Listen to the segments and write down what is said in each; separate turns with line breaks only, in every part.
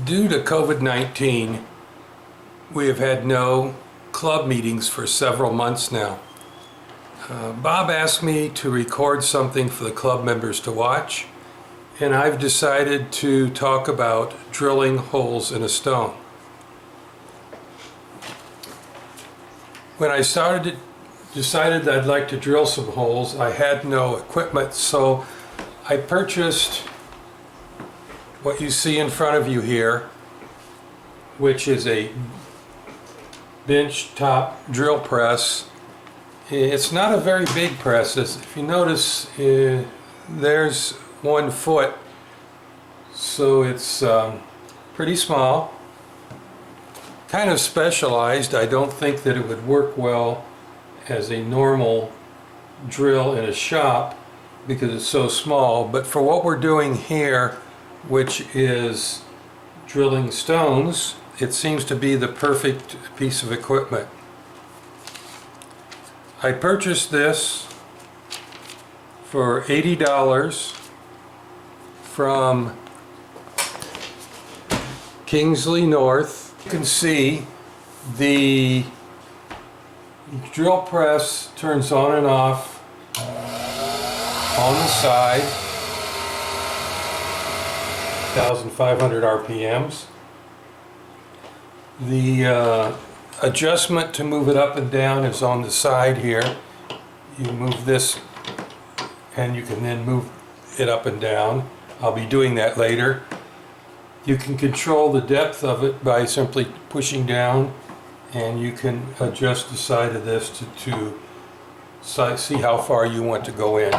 Due to COVID-19, we have had no club meetings for several months now. Bob asked me to record something for the club members to watch, and I've decided to talk about drilling holes in a stone. When I decided that I'd like to drill some holes, I had no equipment, so I purchased what you see in front of you here, which is a bench top drill press. It's not a very big press. If you notice, there's 1 foot, so it's pretty small, kind of specialized. I don't think that it would work well as a normal drill in a shop because it's so small, but for what we're doing here, which is drilling stones, it seems to be the perfect piece of equipment. I purchased this for $80 from Kingsley North. You can see the drill press turns on and off on the side, 1,500 RPMs. The adjustment to move it up and down is on the side here. You move this and you can then move it up and down. I'll be doing that later. You can control the depth of it by simply pushing down, and you can adjust the side of this to see how far you want to go in.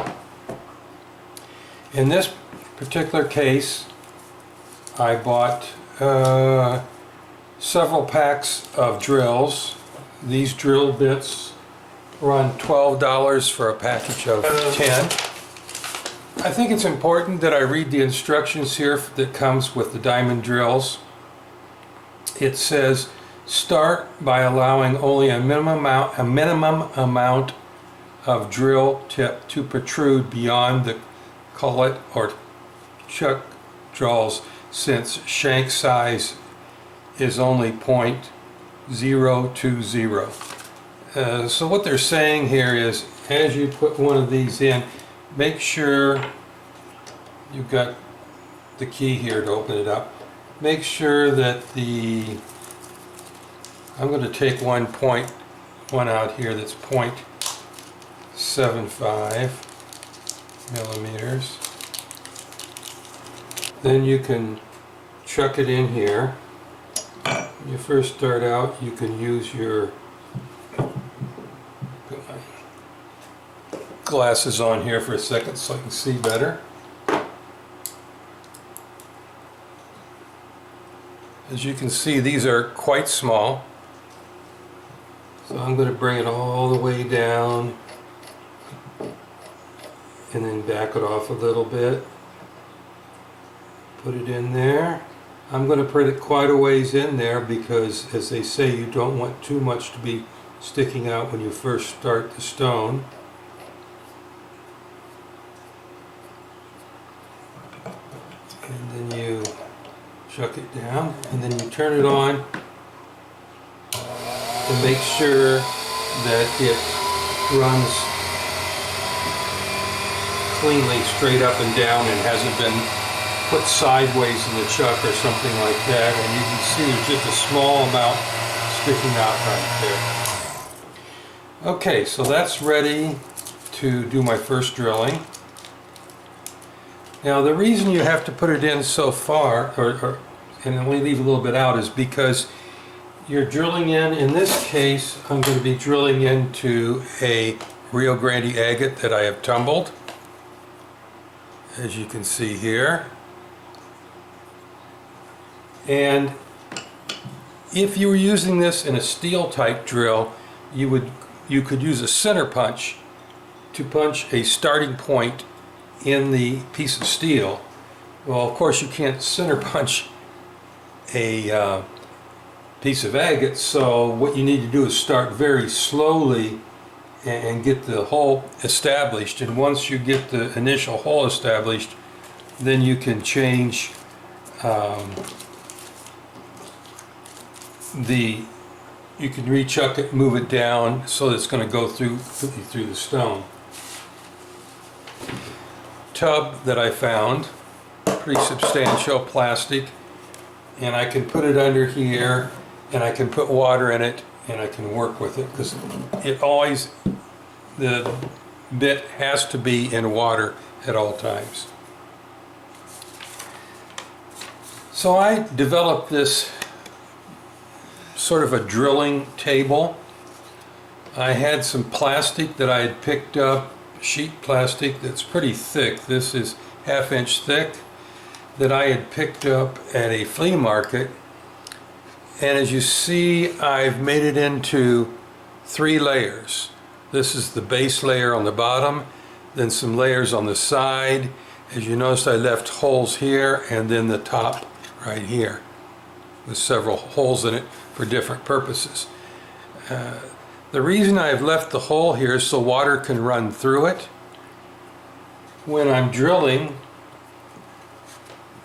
In this particular case, I bought several packs of drills. These drill bits run $12 for a package of 10. I think it's important that I read the instructions here that comes with the diamond drills. It says, start by allowing only a minimum amount of drill tip to protrude beyond the collet or chuck jaws, since shank size is only .020. So what they're saying here is, as you put one of these in, make sure you've got the key here to open it up. Make sure that I'm going to take one out here that's 0.75 millimeters. Then you can chuck it in here. When you first start out, you can use your glasses on here for a second so I can see better. As you can see, these are quite small. So I'm going to bring it all the way down and then back it off a little bit. Put it in there. I'm going to put it quite a ways in there because, as they say, you don't want too much to be sticking out when you first start the stone. And then you chuck it down, and then you turn it on to make sure that it runs cleanly straight up and down and hasn't been put sideways in the chuck or something like that. And you can see there's just a small amount sticking out right there. Okay, so that's ready to do my first drilling. Now the reason you have to put it in so far, and only leave a little bit out, is because you're drilling in this case, I'm going to be drilling into a Rio Grande agate that I have tumbled, as you can see here. And if you were using this in a steel type drill, you could use a center punch to punch a starting point in the piece of steel. Well, of course you can't center punch a piece of agate, so what you need to do is start very slowly and get the hole established, and once you get the initial hole established, then you can change you can rechuck it, move it down so that it's going to go through the stone. Tub that I found, pretty substantial, plastic, and I can put it under here and I can put water in it and I can work with it because the bit has to be in water at all times. So I developed this sort of a drilling table. I had some plastic that I had picked up, sheet plastic that's pretty thick. This is 1/2 inch thick, that I had picked up at a flea market. And as you see, I've made it into 3 layers. This is the base layer on the bottom, then some layers on the side. As you notice, I left holes here, and then the top right here with several holes in it for different purposes. The reason I've left the hole here is so water can run through it. When I'm drilling,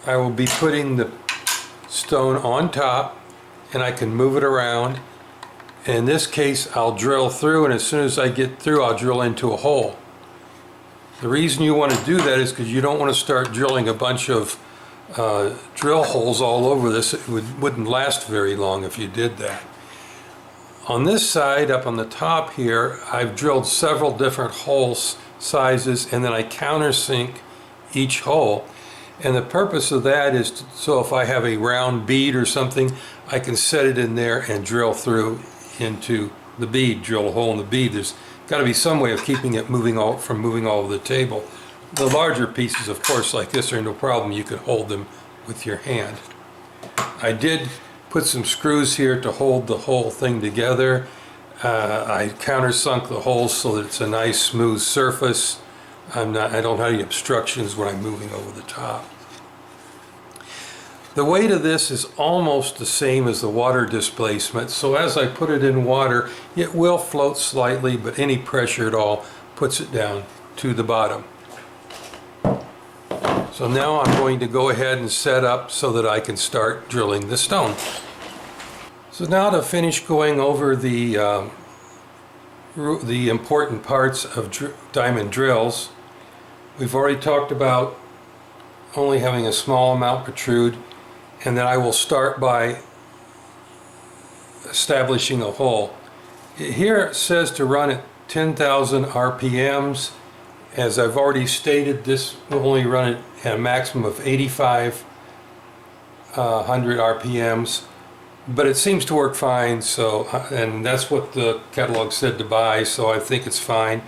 I will be putting the stone on top and I can move it around. In this case, I'll drill through, and as soon as I get through, I'll drill into a hole. The reason you want to do that is because you don't want to start drilling a bunch of drill holes all over this. It wouldn't last very long if you did that. On this side, up on the top here, I've drilled several different hole sizes, and then I countersink each hole. And the purpose of that is so if I have a round bead or something, I can set it in there and drill through into the bead, drill a hole in the bead. There's got to be some way of keeping it moving all over the table. The larger pieces, of course, like this are no problem. You can hold them with your hand. I did put some screws here to hold the whole thing together. I countersunk the holes so that it's a nice smooth surface. I don't have any obstructions when I'm moving over the top. The weight of this is almost the same as the water displacement, so as I put it in water, it will float slightly, but any pressure at all puts it down to the bottom. So now I'm going to go ahead and set up so that I can start drilling the stone. So now to finish going over the important parts of diamond drills, we've already talked about only having a small amount protrude, and then I will start by establishing a hole. Here it says to run at 10,000 RPMs. As I've already stated, this will only run it at a maximum of 8,500 RPMs, but it seems to work fine. So, and that's what the catalog said to buy, so I think it's fine.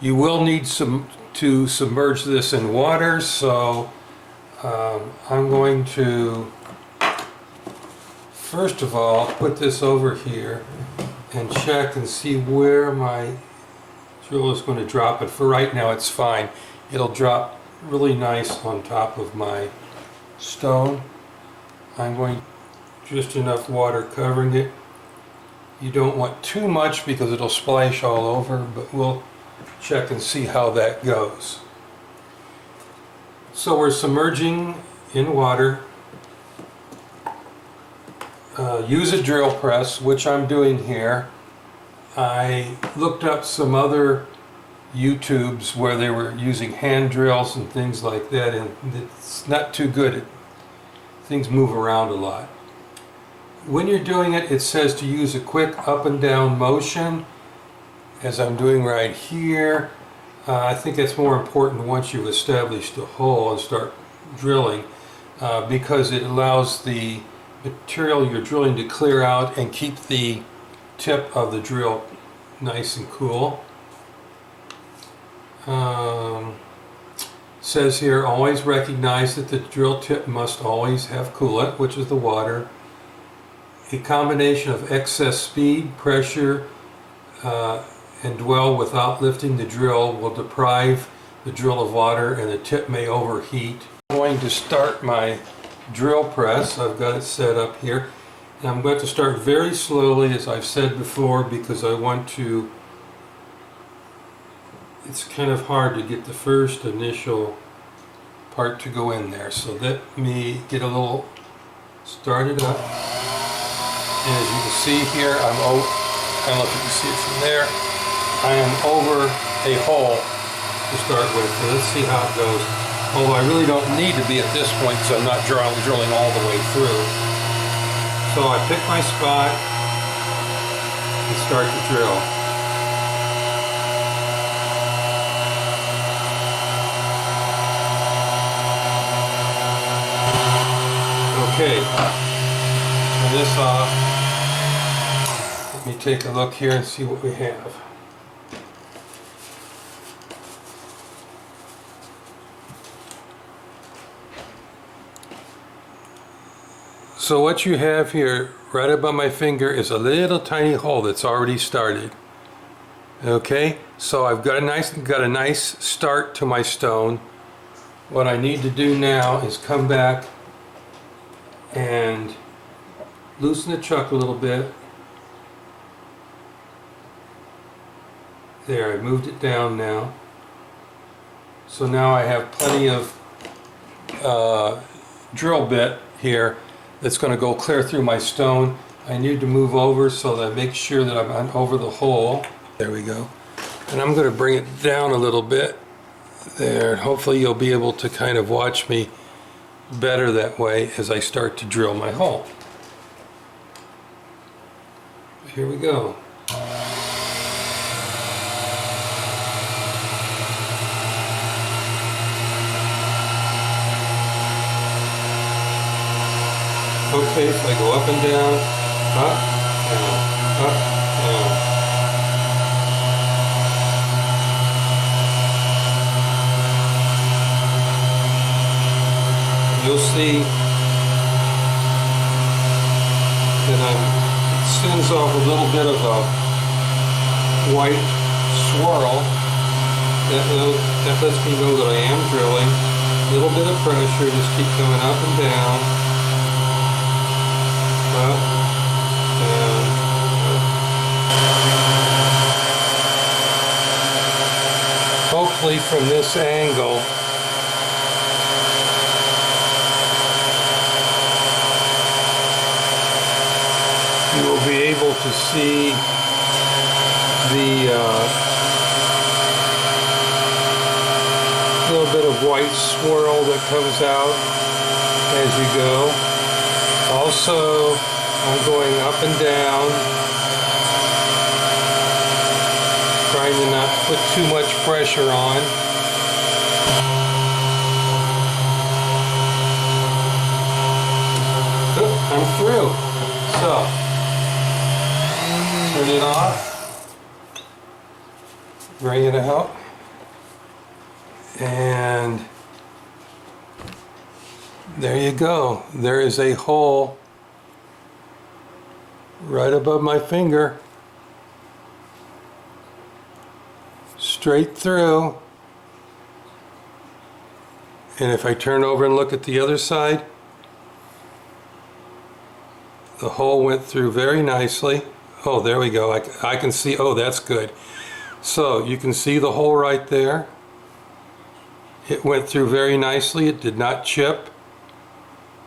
You will need to submerge this in water, so I'm going to first of all put this over here and check and see where my drill is going to drop, but for right now it's fine. It'll drop really nice on top of my stone. I'm going just enough water covering it. You don't want too much because it'll splash all over, but we'll check and see how that goes. So we're submerging in water. Use a drill press, which I'm doing here. I looked up some other YouTubes where they were using hand drills and things like that, and it's not too good. Things move around a lot. When you're doing it, it says to use a quick up and down motion, as I'm doing right here. I think that's more important once you've established the hole and start drilling, because it allows the material you're drilling to clear out and keep the tip of the drill nice and cool. Says here, always recognize that the drill tip must always have coolant, which is the water. A combination of excess speed, pressure, and dwell without lifting the drill will deprive the drill of water, and the tip may overheat. I'm going to start my drill press. I've got it set up here. And I'm going to start very slowly, as I've said before, because I want to, it's kind of hard to get the first initial part to go in there. So let me get a little started up. And as you can see here, I don't know if you can see it from there, I am over a hole to start with. So let's see how it goes. Although I really don't need to be at this point because I'm not drilling all the way through. So I pick my spot and start to drill. Okay, turn this off. Let me take a look here and see what we have. So what you have here, right above my finger, is a little tiny hole that's already started. Okay, so I've got a nice start to my stone. What I need to do now is come back and loosen the chuck a little bit. There, I moved it down now. So now I have plenty of drill bit here that's going to go clear through my stone. I need to move over so that I make sure that I'm over the hole. There we go. And I'm going to bring it down a little bit there. Hopefully you'll be able to kind of watch me better that way as I start to drill my hole. Here we go. Okay, so I go up and down, up, down, up, down. You'll see that it sends off a little bit of a white swirl. That lets me know that I am drilling. A little bit of pressure, just keep coming up and down. Up, down, up. Hopefully from this angle you will be able to see the little bit of white swirl that comes out as you go. Also, I'm going up and down, trying to not put too much pressure on. I'm through. So, turn it off, bring it out, and there you go. There is a hole right above my finger, straight through. And if I turn over and look at the other side, the hole went through very nicely. Oh, there we go. I can see. Oh, that's good. So you can see the hole right there. It went through very nicely. It did not chip.